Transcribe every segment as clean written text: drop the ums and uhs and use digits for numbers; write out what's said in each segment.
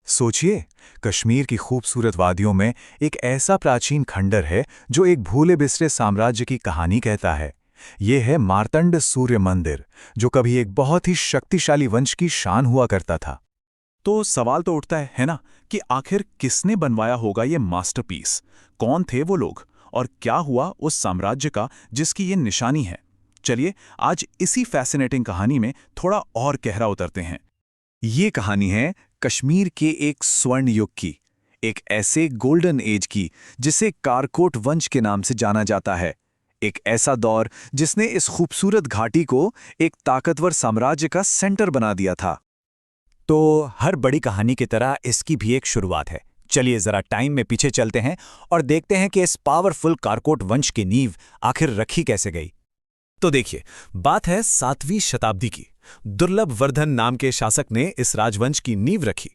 सोचिए, कश्मीर की खूबसूरत वादियों में एक ऐसा प्राचीन खंडर है जो एक भूले बिसरे साम्राज्य की कहानी कहता है। ये है मार्तंड सूर्य मंदिर, जो कभी एक बहुत ही शक्तिशाली वंश की शान हुआ करता था। तो सवाल तो उठता है ना, कि आखिर किसने बनवाया होगा ये मास्टरपीस? कौन थे वो लोग और क्या हुआ उस साम्राज्य का जिसकी ये निशानी है? चलिए आज इसी फैसिनेटिंग कहानी में थोड़ा और गहरा उतरते हैं। ये कहानी है कश्मीर के एक स्वर्ण युग की, एक ऐसे गोल्डन एज की जिसे कारकोट वंश के नाम से जाना जाता है। एक ऐसा दौर जिसने इस खूबसूरत घाटी को एक ताकतवर साम्राज्य का सेंटर बना दिया था। तो हर बड़ी कहानी की तरह इसकी भी एक शुरुआत है। चलिए जरा टाइम में पीछे चलते हैं और देखते हैं कि इस पावरफुल कारकोट वंश की नींव आखिर रखी कैसे गई। तो देखिए, बात है 7वीं शताब्दी की। दुर्लभ वर्धन नाम के शासक ने इस राजवंश की नींव रखी।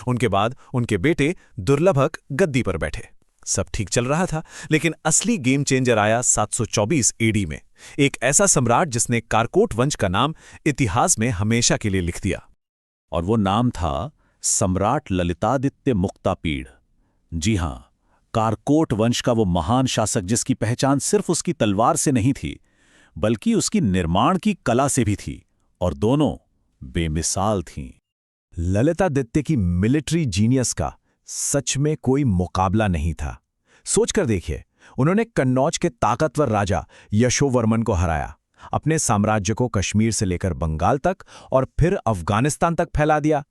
उनके बाद उनके बेटे दुर्लभक गद्दी पर बैठे। सब ठीक चल रहा था, लेकिन असली गेम चेंजर आया 724 एडी में। एक ऐसा सम्राट जिसने कारकोट वंश का नाम इतिहास में हमेशा के लिए लिख दिया। और वो नाम था सम्राट ललितादित्य मुक्तापीड़। जी हां, कारकोट वंश का वो महान शासक जिसकी पहचान सिर्फ उसकी तलवार से नहीं थी, बल्कि उसकी निर्माण की कला से भी थी, और दोनों बेमिसाल थीं। ललितादित्य की मिलिट्री जीनियस का सच में कोई मुकाबला नहीं था। सोचकर देखिए, उन्होंने कन्नौज के ताकतवर राजा यशोवर्मन को हराया, अपने साम्राज्य को कश्मीर से लेकर बंगाल तक और फिर अफगानिस्तान तक फैला दिया।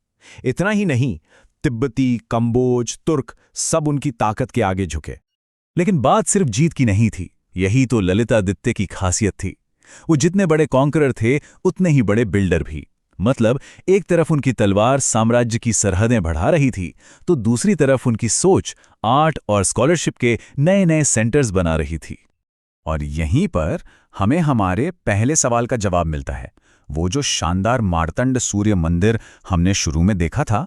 इतना ही नहीं, तिब्बती, कंबोज, तुर्क सब उनकी ताकत के आगे झुके। लेकिन बात सिर्फ जीत की नहीं थी, यही तो ललितादित्य की खासियत थी। वो जितने बड़े कॉन्करर थे, उतने ही बड़े बिल्डर भी। मतलब एक तरफ उनकी तलवार साम्राज्य की सरहदें बढ़ा रही थी, तो दूसरी तरफ उनकी सोच आर्ट और स्कॉलरशिप के नए नए सेंटर्स बना रही थी। और यहीं पर हमें हमारे पहले सवाल का जवाब मिलता है। वो जो शानदार मार्तंड सूर्य मंदिर हमने शुरू में देखा था,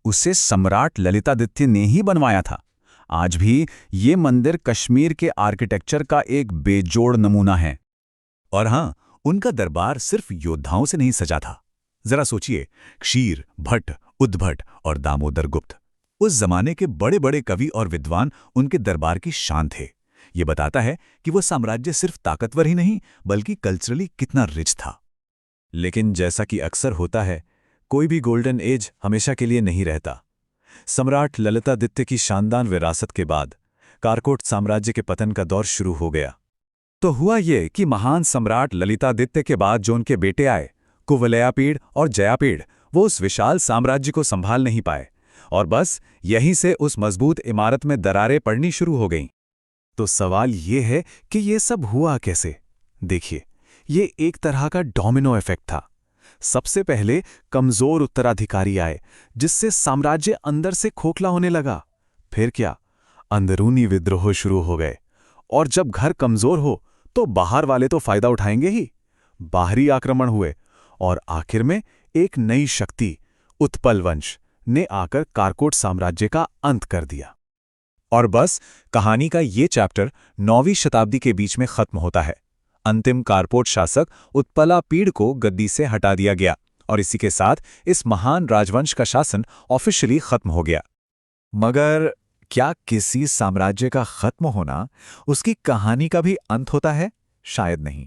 उसे सम्राट ललितादित्य ने ही बनवाया था। आज भी ये मंदिर कश्मीर के आर्किटेक्चर का एक बेजोड़ नमूना है। और हां, उनका दरबार सिर्फ योद्धाओं से नहीं सजा था। जरा सोचिए, क्षीर, भट्ट, उद्भट और दामोदर गुप्त, उस जमाने के बड़े बड़े कवि और विद्वान उनके दरबार की शान थे। ये बताता है कि वो साम्राज्य सिर्फ ताकतवर ही नहीं, बल्कि कल्चरली कितना रिच था। लेकिन जैसा कि अक्सर होता है, कोई भी गोल्डन एज हमेशा के लिए नहीं रहता। सम्राट ललितादित्य की शानदार विरासत के बाद कारकोट साम्राज्य के पतन का दौर शुरू हो गया। तो हुआ ये कि महान सम्राट ललितादित्य के बाद जो उनके बेटे आए, कुवलयापीड़ और जयापीड़, वो उस विशाल साम्राज्य को संभाल नहीं पाए, और बस यहीं से उस मजबूत इमारत में दरारें पड़नी शुरू हो गईं। तो सवाल ये है कि ये सब हुआ कैसे? देखिए, ये एक तरह का डोमिनो इफेक्ट था। सबसे पहले कमजोर उत्तराधिकारी आए, जिससे साम्राज्य अंदर से खोखला होने लगा। फिर क्या, अंदरूनी विद्रोह शुरू हो गए। और जब घर कमजोर हो तो बाहर वाले तो फायदा उठाएंगे ही। बाहरी आक्रमण हुए, और आखिर में एक नई शक्ति, उत्पल वंश, ने आकर कारकोट साम्राज्य का अंत कर दिया। और बस कहानी का ये चैप्टर 9वीं शताब्दी के बीच में खत्म होता है। अंतिम कारकोट शासक उत्पलापीड़ को गद्दी से हटा दिया गया, और इसी के साथ इस महान राजवंश का शासन ऑफिशियली खत्म हो गया। मगर क्या किसी साम्राज्य का खत्म होना उसकी कहानी का भी अंत होता है? शायद नहीं।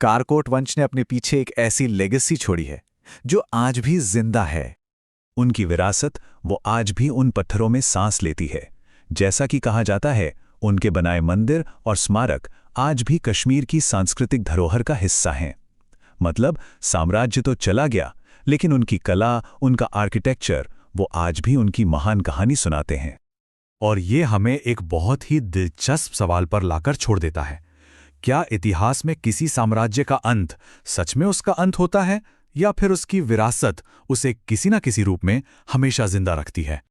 कारकोट वंश ने अपने पीछे एक ऐसी लेगेसी छोड़ी है जो आज भी जिंदा है। उनकी विरासत वो आज भी उन पत्थरों में सांस लेती है। जैसा कि कहा जाता है, उनके बनाए मंदिर और स्मारक आज भी कश्मीर की सांस्कृतिक धरोहर का हिस्सा हैं। मतलब साम्राज्य तो चला गया, लेकिन उनकी कला, उनका आर्किटेक्चर, वो आज भी उनकी महान कहानी सुनाते हैं। और ये हमें एक बहुत ही दिलचस्प सवाल पर लाकर छोड़ देता है। क्या इतिहास में किसी साम्राज्य का अंत सच में उसका अंत होता है, या फिर उसकी विरासत उसे किसी न किसी रूप में हमेशा जिंदा रखती है?